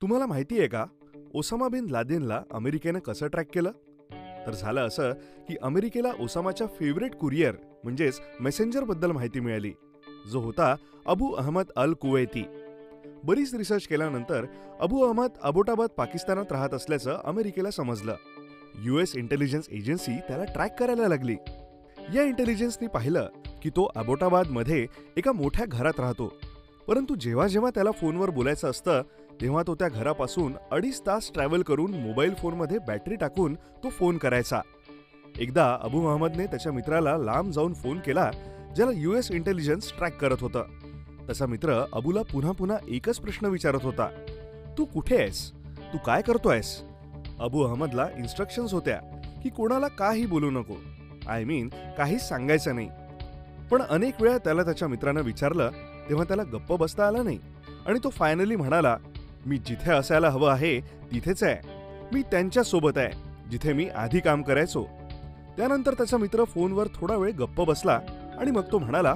तुम्हाला माहिती आहे का, ओसामा बिन लादेनला अमेरिकेनं कसं ट्रॅक केलं? तर झालं असं की अमेरिकेला ओसामाच्या फेवरेट कुरिअर म्हणजेच मेसेंजरबद्दल माहिती मिळाली, जो होता अबू अहमद अल कुवैती. बरीच रिसर्च केल्यानंतर अबू अहमद अबोटाबाद पाकिस्तानात राहत असल्याचं अमेरिकेला समजलं. US इंटेलिजन्स एजन्सी त्याला ट्रॅक करायला लागली. या इंटेलिजन्सनी पाहिलं की तो अबोटाबादमध्ये एका मोठ्या घरात राहतो, परंतु जेव्हा जेव्हा त्याला फोनवर बोलायचं असतं तेव्हा तो त्या घरापासून 2.5 तास ट्रॅव्हल करून मोबाईल फोनमध्ये बॅटरी टाकून तो फोन करायचा. एकदा अबू अहमदने त्याच्या मित्राला लांब जाऊन फोन केला, ज्याला US इंटेलिजन्स ट्रॅक करत होतं. त्याचा मित्र अबूला पुन्हा पुन्हा एकच प्रश्न विचारत होता, तू कुठे आहेस, तू काय करतोयस? अबू अहमदला इन्स्ट्रक्शन्स होत्या की कोणाला काही बोलू नको, काहीच सांगायचं नाही. पण अनेक वेळा त्याला त्याच्या मित्रानं विचारलं तेव्हा त्याला गप्प बसता आलं नाही आणि तो फायनली म्हणाला, मी जिथे असायला हवं आहे तिथेच आहे, मी त्यांच्या सोबत आहे जिथे मी आधी काम करायचो. त्यानंतर त्याचा मित्र फोनवर थोडा वेळ गप्प बसला आणि मग तो म्हणाला,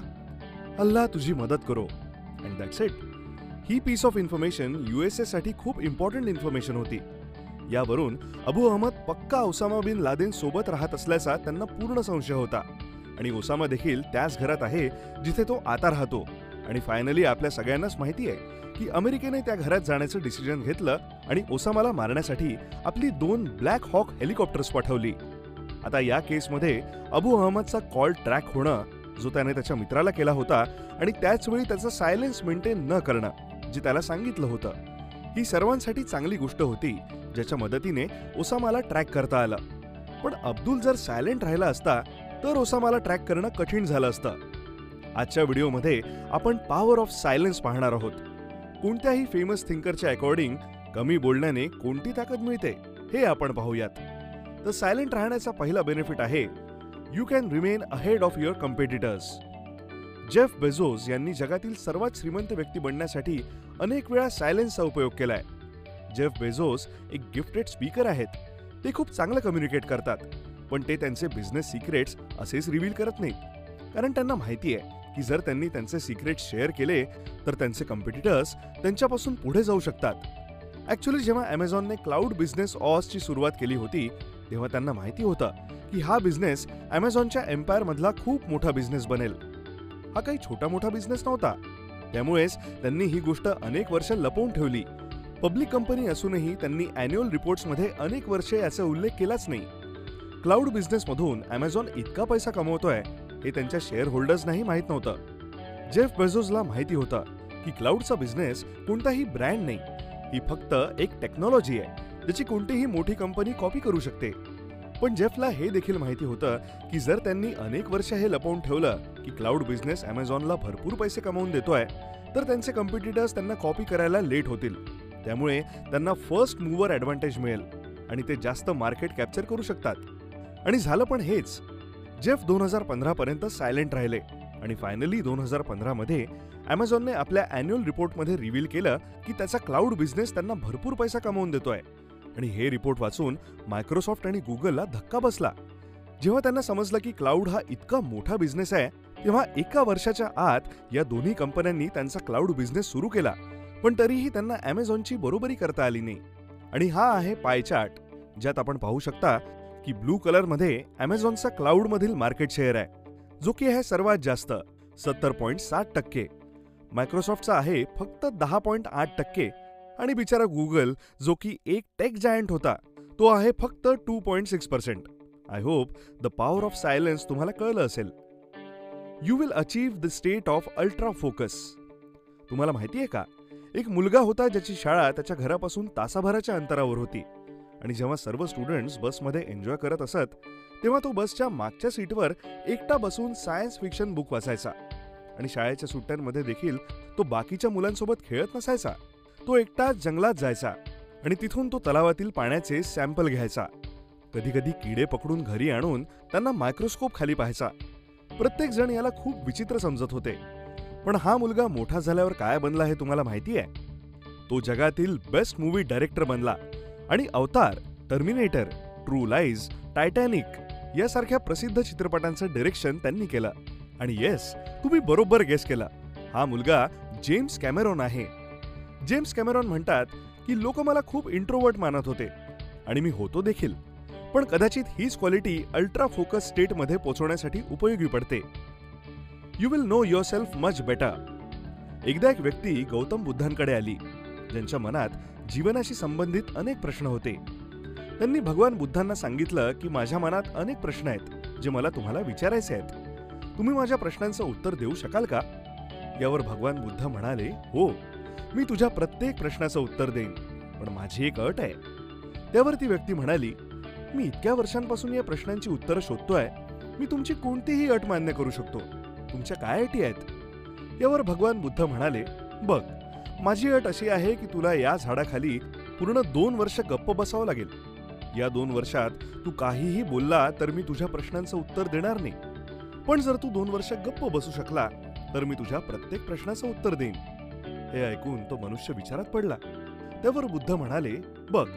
अल्लाह तुझी मदत करो. And that's it. ही पीस ऑफ इन्फॉर्मेशन USA साठी खूप इम्पॉर्टंट इन्फॉर्मेशन होती. यावरून अबू अहमद पक्का ओसामा बिन लादेन सोबत राहत असल्याचा त्यांना पूर्ण संशय होता आणि ओसामा देखील त्याच घरात आहे जिथे तो आता राहतो. आणि फायनली आपल्या सगळ्यांनाच माहिती आहे की अमेरिकेने त्या घरात जाण्याचं डिसिजन घेतलं आणि ओसामाला मारण्यासाठी आपली 2 ब्लॅक हॉक हेलिकॉप्टर्स पाठवली. आता या केसमध्ये अबू अहमदचा कॉल ट्रॅक होणं, जो त्याने त्याच्या मित्राला केला होता, आणि त्याच वेळी त्याचं सायलेन्स मेंटेन न करणं, जे त्याला सांगितलं होतं, ही सर्वांसाठी चांगली गोष्ट होती, ज्याच्या मदतीने ओसामाला ट्रॅक करता आलं. पण अब्दुल जर सायलेंट राहिला असता तर ओसामाला ट्रॅक करणं कठीण झालं असतं. आजच्या व्हिडिओमध्ये आपण पॉवर ऑफ सायलेन्स पाहणार आहोत. कोणत्याही फेमस थिंकरच्या अकॉर्डिंग कमी बोलण्याने कोणती ताकद मिळते हे आपण पाहूयात. तर सायलेंट राहण्याचा पहिला बेनिफिट आहे, you can remain ahead of your competitors. Jeff Bezos यांनी जगातील सर्वात श्रीमंत व्यक्ती बनण्यासाठी अनेक वेळा सायलेन्सचा उपयोग केलाय. जेफ बेझोस एक गिफ्टेड स्पीकर आहेत. ते खूप चांगलं कम्युनिकेट करतात, पण ते त्यांचे बिझनेस सिक्रेट्स असेच रिव्हील करत नाहीत, कारण त्यांना माहिती आहे की जर त्यांनी त्यांचे सिक्रेट्स शेअर केले तर त्यांचे कॉम्पिटिटर्स त्यांच्यापासून पुढे जाऊ शकतात. ऍक्च्युअली जेव्हा अमेझॉनने क्लाउड बिझनेस ऑसची सुरुवात केली होती तेव्हा त्यांना माहिती होतं की हा बिझनेस अमेझॉनच्या एम्पायर मधला खूप मोठा बिझनेस बनेल. हा काही छोटा मोठा बिझनेस नव्हता. त्यामुळेच त्यांनी ही गोष्ट अनेक वर्ष लपवून ठेवली. पब्लिक कंपनी असूनही त्यांनी अॅन्युअल रिपोर्ट्समध्ये अनेक वर्षे याचा उल्लेख केलाच नाही. क्लाउड बिझनेसमधून अमेझॉन इतका पैसा कमवतोय हे त्यांच्या शेअर होल्डर्सनाही माहीत नव्हतं. जेफ बेझोसला माहिती होतं की क्लाउडचा बिझनेस कोणताही ब्रँड नाही, ही फक्त एक टेक्नॉलॉजी आहे ज्याची कोणतीही मोठी कंपनी कॉपी करू शकते. पण जेफला हे देखील माहिती होतं की जर त्यांनी अनेक वर्ष हे लपवून ठेवलं की क्लाउड बिझनेस अमेझॉनला भरपूर पैसे कमवून देतोय, तर त्यांचे कॉम्पिटिटर्स त्यांना कॉपी करायला लेट होतील. त्यामुळे त्यांना फर्स्ट मूव्हर ॲडव्हान्टेज मिळेल आणि ते जास्त मार्केट कॅप्चर करू शकतात. आणि झालं पण हेच. जेफ 2015 पर्यंत सायलेंट राहिले आणि फायनली 2015 मध्ये अमेझॉनने आपल्या अॅन्युअल रिपोर्टमध्ये रिव्हील केलं की त्याचा क्लाउड बिझनेस त्यांना भरपूर पैसा कमवून देतोय. आणि हे रिपोर्ट वाचून मायक्रोसॉफ्ट आणि गुगलला धक्का बसला. जेव्हा त्यांना समजलं की क्लाउड हा इतका मोठा बिझनेस आहे, तेव्हा एका वर्षाच्या आत या दोन्ही कंपन्यांनी त्यांचा क्लाउड बिझनेस सुरू केला. पण तरीही त्यांना अमेझॉनची बरोबरी करता आली नाही. आणि हा आहे पाय चार्ट, ज्यात आपण पाहू शकता की ब्लू कलर मध्ये अमेझॉनचा क्लाउड मधील मार्केट शेअर आहे, जो की आहे सर्वात जास्त 70.7%. मायक्रोसॉफ्टचा आहे फक्त 10.8% आणि बिचारा गुगल, जो की एक टेक जायंट होता, तो आहे फक्त 2.6%. I hope the power of silence तुम्हाला कळलं असेल. You will achieve the state of ultra focus. तुम्हाला माहिती आहे का, एक मुलगा होता ज्याची शाळा त्याच्या घरापासून तासाभराच्या अंतरावर होती. आणि जेव्हा सर्व स्टुडंट्स बसमध्ये एन्जॉय करत असत तेव्हा तो बसच्या मागच्या सीटवर एकटा बसून सायन्स फिक्शन बुक वाचायचा. आणि शाळेच्या सुट्ट्यांमध्ये देखील तो बाकीच्या मुलांसोबत खेळत नसायचा. तो एकटा जंगलात जायचा आणि तिथून तो तलावातील पाण्याचे सॅम्पल घ्यायचा. कधी कधी किडे पकडून घरी आणून त्यांना मायक्रोस्कोप खाली पाहायचा. प्रत्येक जण याला खूप विचित्र समजत होते. पण हा मुलगा मोठा झाल्यावर काय बनला हे तुम्हाला माहिती आहे? तो जगातील बेस्ट मूव्ही डायरेक्टर बनला आणि अवतार, टर्मिनेटर, ट्रू लाईज, टायटॅनिक यासारख्या प्रसिद्ध चित्रपटांचं डायरेक्शन त्यांनी केलं. आणि येस, तुम्ही बरोबर गेस केला, हा मुलगा जेम्स कॅमेरॉन आहे. जेम्स कॅमेरॉन म्हणतात की लोक मला खूप इंट्रोवर्ट मानत होते आणि मी होतो देखील, पण कदाचित हीच क्वालिटी अल्ट्रा फोकस स्टेटमध्ये पोहोचवण्यासाठी उपयोगी पडते. You will know yourself much better. एकदा एक व्यक्ती गौतम बुद्धांकडे आली, ज्यांच्या मनात जीवनाशी संबंधित अनेक प्रश्न होते. त्यांनी भगवान बुद्धांना सांगितलं की माझ्या मनात अनेक प्रश्न आहेत जे मला तुम्हाला विचारायचे आहेत. तुम्ही माझ्या प्रश्नांचं उत्तर देऊ शकाल का? यावर भगवान बुद्ध म्हणाले, हो, मी तुझ्या प्रत्येक प्रश्नाचं उत्तर देईन, पण माझी एक अट आहे. त्यावर ती व्यक्ती म्हणाली, मी इतक्या वर्षांपासून या प्रश्नांची उत्तरं शोधतोय, मी तुमची कोणतीही अट मान्य करू शकतो. तुमच्या काय अटी आहेत? यावर भगवान बुद्ध म्हणाले, बघ, माझी अट अशी आहे की तुला या झाडाखाली पूर्ण 2 वर्ष गप्प बसावं लागेल. या 2 वर्षात तू काहीही बोलला तर मी तुझ्या प्रश्नांचं उत्तर देणार नाही, पण जर तू 2 वर्ष गप्प बसू शकला तर मी तुझ्या प्रत्येक प्रश्नाचं उत्तर देईन. हे ऐकून तो मनुष्य विचारात पडला. त्यावर बुद्ध म्हणाले, बघ,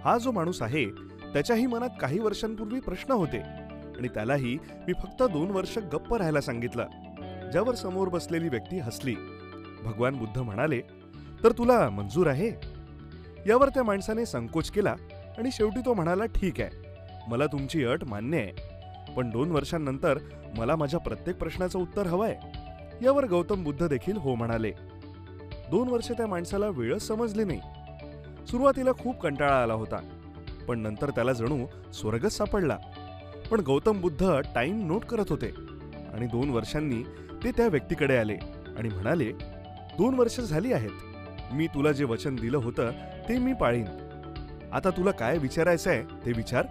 हा जो माणूस आहे त्याच्याही मनात काही वर्षांपूर्वी प्रश्न होते आणि त्यालाही मी फक्त 2 वर्ष गप्प राहायला सांगितलं. ज्यावर समोर बसलेली व्यक्ती हसली. भगवान बुद्ध म्हणाले, तर तुला मंजूर आहे? यावर त्या माणसाने संकोच केला आणि शेवटी तो म्हणाला, ठीक आहे, मला तुमची अट मान्य आहे, पण 2 वर्षांनंतर मला माझ्या प्रत्येक प्रश्नाचं उत्तर हवंय. यावर गौतम बुद्ध देखील हो म्हणाले. 2 वर्ष त्या माणसाला वेळच समजली नाही. सुरुवातीला खूप कंटाळा आला होता, पण नंतर त्याला जणू स्वर्गच सापडला. पण गौतम बुद्ध टाइम नोट करत होते आणि 2 वर्षांनी ते त्या व्यक्तीकडे आले आणि म्हणाले, 2 वर्ष झाली आहेत, मी तुला जे वचन दिलं होतं ते मी पाळीन. आता तुला काय विचारायचंय ते विचार.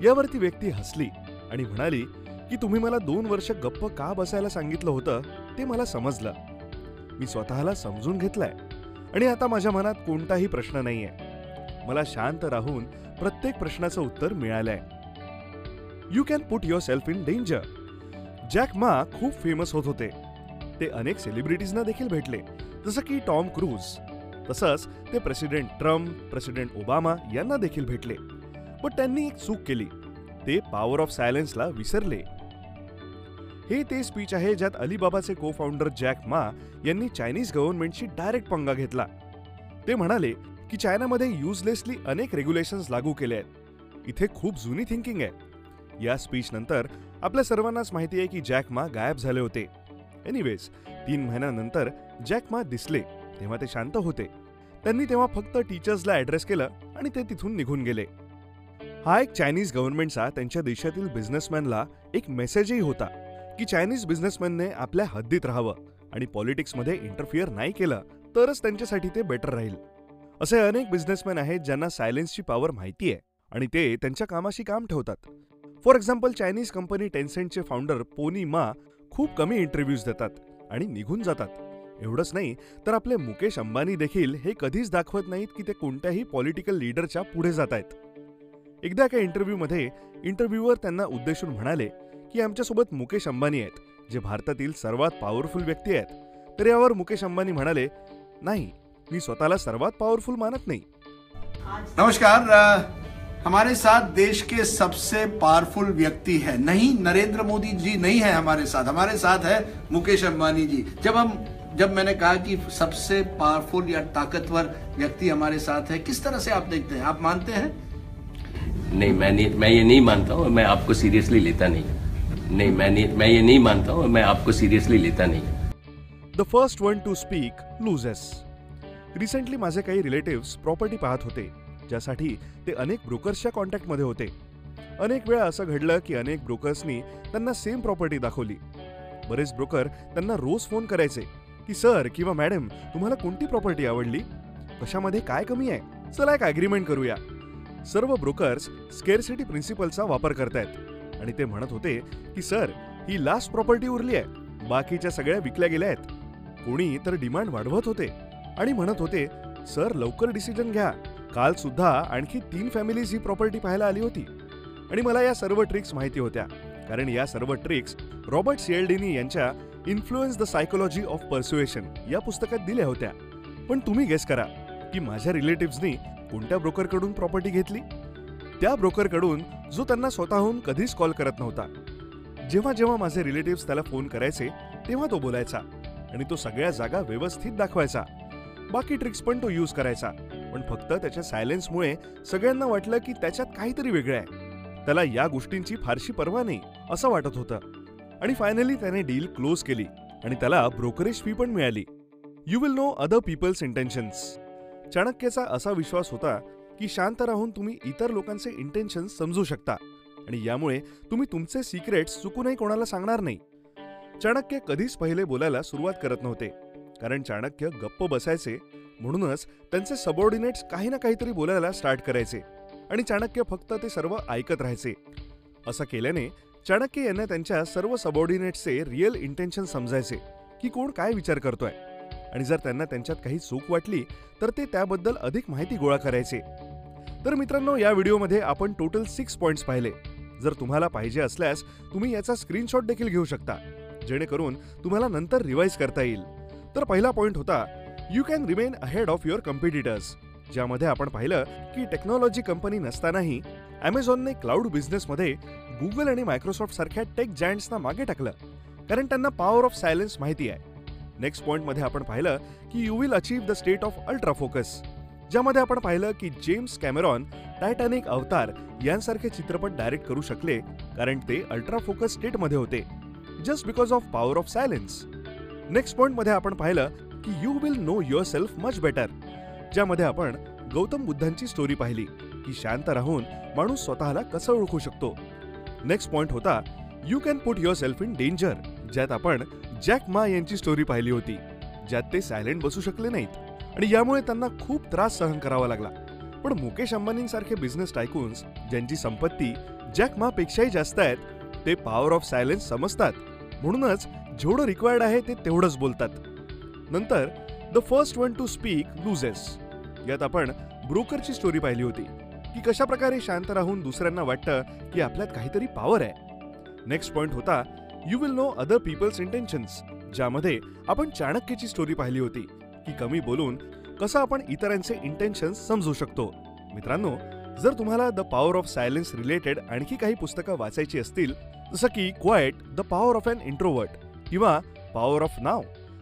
यावर ती व्यक्ती हसली आणि म्हणाली की तुम्ही मला 2 वर्ष गप्प का बसायला सांगितलं होतं ते मला समजलं. मी स्वतःला समजून घेतलंय आणि आता माझ्या मनात कोणताही प्रश्न नाहीये. मला शांत राहून प्रत्येक प्रश्नाचं उत्तर मिळालंय. You can put your self in danger. Jack मा खूप फेमस होत होते. ते अनेक सेलिब्रिटीजना देखील भेटले, जसं की टॉम क्रूज. तसंच ते प्रेसिडेंट ट्रम्प, प्रेसिडेंट ओबामा यांना देखील भेटले. पण त्यांनी एक चूक केली, ते पॉवर ऑफ सायलेन्सला विसरले. हे ते स्पीच आहे ज्यात अलीबाबाचे को फाउंडर जॅक मा यांनी चायनीज गव्हर्नमेंटशी डायरेक्ट पंगा घेतला. ते म्हणाले की चायनामध्ये युजलेसली अनेक रेग्युलेशन्स लागू केले आहेत. इथे खूप जुनी थिंकिंग आहे. या स्पीच नंतर आपल्या सर्वांनाच माहिती आहे की जॅक मा गायब झाले होते. एनिवेज, 3 महिन्यानंतर जॅक मा दिसले तेव्हा ते शांत होते. त्यांनी तेव्हा फक्त टीचर्सला ॲड्रेस केलं आणि ते तिथून निघून गेले. हा एक चायनीज गव्हर्नमेंटचा त्यांच्या देशातील बिझनेसमॅनला एक मेसेजही होता की चायनीज बिझनेसमॅनने आपल्या हद्दीत राहावं आणि पॉलिटिक्समध्ये इंटरफिअर नाही केलं तरच त्यांच्यासाठी ते बेटर राहील. असे अनेक बिझनेसमॅन आहेत ज्यांना सायलेन्सची पॉवर माहिती आहे आणि ते त्यांच्या कामाशी काम ठेवतात. फॉर एक्झाम्पल, चायनीज कंपनी टेन्सेंटचे फाउंडर पोनी मा खूप कमी इंटरव्ह्यूज देतात आणि निघून जातात. एवढंच नाही तर आपले मुकेश अंबानी देखील हे कधीच दाखवत नाहीत की ते कोणत्याही पॉलिटिकल लीडरच्या पुढे जात आहेत. एकदा एका इंटरव्ह्यूमध्ये इंटरव्ह्यूअर त्यांना उद्देशून म्हणाले की आमच्यासोबत मुकेश अंबानी आहेत, जे भारतातील सर्वात पॉवरफुल व्यक्ती आहेत. तर यावर मुकेश अंबानी म्हणाले, नाही, मी स्वतःला सर्वात पॉवरफुल मानत नाही. नमस्कार, हमारे साथ देश के सबसे पावरफुल व्यक्ति है, नहीं नरेंद्र मोदी जी नहीं है हमारे साथ है मुकेश अंबानी जी. जब मैंने कहा कि सबसे पावरफुल या ताकतवर व्यक्ति हमारे साथ है, किस तरह से आप देखते हैं, आप मानते हैं? नहीं, मैं ये नहीं मानता हूँ, मैं आपको सीरियसली लेता नहीं. नहीं, मैं ये नहीं मानता हूँ, मैं आपको सीरियसली लेता नहीं. The first one two speak loses. Recently माझे काही रिलेटिव्स प्रॉपर्टी पाहत होते, ज्यासाठी ते अनेक ब्रोकर्सच्या कॉन्टॅक्टमध्ये होते. अनेक वेळा असं घडलं की अनेक ब्रोकर्सनी त्यांना सेम प्रॉपर्टी दाखवली. बरेच ब्रोकर त्यांना रोज फोन करायचे की सर किंवा मॅडम, तुम्हाला कोणती प्रॉपर्टी आवडली, कशामध्ये काय कमी आहे, चला एक अग्रीमेंट करूया. सर्व ब्रोकर्स स्केअरसिटी प्रिन्सिपलचा वापर करतायत आणि ते म्हणत होते की सर, ही लास्ट प्रॉपर्टी उरली आहे, बाकीच्या सगळ्या विकल्या गेल्या आहेत. कोणी तर डिमांड वाढवत होते आणि म्हणत होते, सर लवकर डिसिजन घ्या, काल सुद्धा आणखी 3 फॅमिलीज ही प्रॉपर्टी पाहायला आली होती. आणि मला या सर्व ट्रिक्स माहिती होत्या, कारण या सर्व ट्रिक्स रॉबर्ट सिएल्डिनी यांच्या influence the psychology of persuasion या पुस्तकात दिल्या होत्या. पण तुम्ही गेस करा की माझ्या रिलेटिव्सनी कोणत्या ब्रोकरकडून प्रॉपर्टी घेतली? त्या ब्रोकरकडून जो त्यांना स्वतःहून कधीच कॉल करत नव्हता. जेव्हा जेव्हा माझे रिलेटिव्स त्याला फोन करायचे तेव्हा तो बोलायचा आणि तो सगळ्या जागा व्यवस्थित दाखवायचा. बाकी ट्रिक्स पण तो यूज करायचा. पण फक्त त्याच्या सायलेन्समुळे सगळ्यांना वाटलं की त्याच्यात काहीतरी वेगळं आहे. त्याला या गोष्टींची फारशी पर्वा नाही असं वाटत होतं. आणि फायनली त्याने डील क्लोज केली आणि त्याला ब्रोकरेज फी पण मिळाली. You will know other peoples intentions. चाणक्याचा असा विश्वास होता की शांत राहून तुम्ही इतर लोकांचे इंटेन्शन्स समजू शकता आणि यामुळे तुम्ही तुमचे सिक्रेट्स चुकूनही कोणाला सांगणार नाही. चाणक्य कधीच पहिले बोलायला सुरुवात करत नव्हते, कारण चाणक्य गप्प बसायचे. म्हणूनच त्यांचे सबऑर्डिनेट्स काही ना काहीतरी बोलायला स्टार्ट करायचे आणि चाणक्य फक्त ते सर्व ऐकत राहायचे. असं केल्याने चाणक्य यांना त्यांच्या सर्व सबऑर्डिनेट्सचे रिअल इंटेन्शन समजायचे की कोण काय विचार करतोय, आणि जर त्यांना त्यांच्यात काही चूक वाटली तर ते त्याबद्दल अधिक माहिती गोळा करायचे. तर मित्रांनो, या व्हिडिओमध्ये आपण टोटल 6 पॉइंट्स पाहिले. जर तुम्हाला पाहिजे असल्यास तुम्ही याचा स्क्रीनशॉट देखील घेऊ शकता, जेणेकरून तुम्हाला नंतर रिवाइज करता येईल. तर पहिला पॉइंट होता you can remain ahead of your competitors, ज्यामध्ये आपण पाहिलं की टेक्नॉलॉजी कंपनी नसतानाही अमेझॉनने क्लाउड बिझनेसमध्ये गुगल आणि मायक्रोसॉफ्ट सारख्या टेक जायंट्सना मागे टाकलं, कारण त्यांना पॉवर ऑफ सायलेन्स माहिती आहे. नेक्स्ट पॉइंटमध्ये आपण पाहिलं की you will achieve the state of ultra focus, ज्यामध्ये आपण पाहिलं की जेम्स कॅमेरॉन टायटॅनिक, अवतार यांसारखे चित्रपट डायरेक्ट करू शकले कारण ते अल्ट्रा फोकस स्टेटमध्ये होते, just because of power of silence. Next पॉइंटमध्ये आपण पाहिलं की you will know yourself much better, ज्यामध्ये आपण गौतम बुद्धांची स्टोरी पाहिली की शांत राहून माणूस स्वतःला कसं ओळखू शकतो. नेक्स्ट पॉइंट होता you can put your self in danger, ज्यात आपण जॅक मा यांची स्टोरी पाहिली होती, ज्यात ते सायलेंट बसू शकले नाहीत आणि यामुळे त्यांना खूप त्रास सहन करावा लागला. पण मुकेश अंबानींसारखे बिझनेस टायकून्स, ज्यांची संपत्ती जॅक मा पेक्षाही जास्त आहेत, ते पॉवर ऑफ सायलेन्स समजतात. म्हणूनच जेवढं रिक्वायर्ड आहे ते तेवढंच बोलतात. नंतर the first one two speak loses, यात आपण ब्रोकरची स्टोरी पाहिली होती की कशा प्रकारे शांत राहून दुसऱ्यांना वाटतं की आपल्यात काहीतरी पॉवर आहे. नेक्स्ट पॉइंट होता you will know other peoples intentions, ज्यामध्ये आपण चाणक्यची स्टोरी पाहिली होती की कमी बोलून कसं आपण इतरांचे इंटेन्शन्स समजू शकतो. मित्रांनो, जर तुम्हाला the power of silence related आणखी काही पुस्तकं वाचायची असतील, जसं की quite, the power of an introvert किंवा पॉवर ऑफ नाव,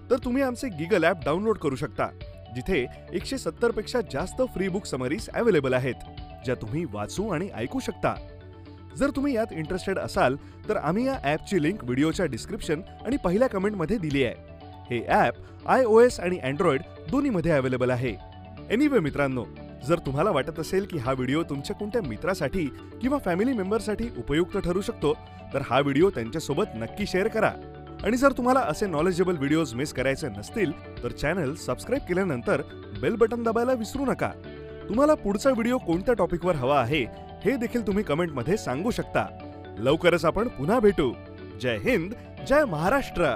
तर तुम्ही आमचे गिगल ॲप डाउनलोड करू शकता, जिथे 170 पेक्षा जास्त फ्री बुक समरीज अवेलेबल आहेत, ज्या तुम्ही वाचू आणि ऐकू शकता. जर तुम्ही यात इंटरेस्टेड असाल तर आम्ही या ॲपची लिंक व्हिडिओच्या डिस्क्रिप्शन आणि पहिल्या कमेंटमध्ये दिली आहे. हे ॲप iOS आणि अँड्रॉइड दोन्हीमध्ये अवेलेबल आहे. एनिवे मित्रांनो, जर तुम्हाला वाटत असेल की हा व्हिडिओ तुमच्या कोणत्या मित्रासाठी किंवा फॅमिली मेंबरसाठी उपयुक्त ठरू शकतो, तर हा व्हिडिओ त्यांच्यासोबत नक्की शेअर करा. आणि जर तुम्हाला असे नॉलेजेबल व्हिडिओज मिस करायचे नसतील तर चॅनल सबस्क्राईब केल्यानंतर बेल बटन दाबायला विसरू नका. तुम्हाला पुढचा व्हिडिओ कोणत्या टॉपिकवर हवा आहे हे देखील तुम्ही कमेंटमध्ये सांगू शकता. लवकरच आपण पुन्हा भेटू. जय हिंद, जय महाराष्ट्र.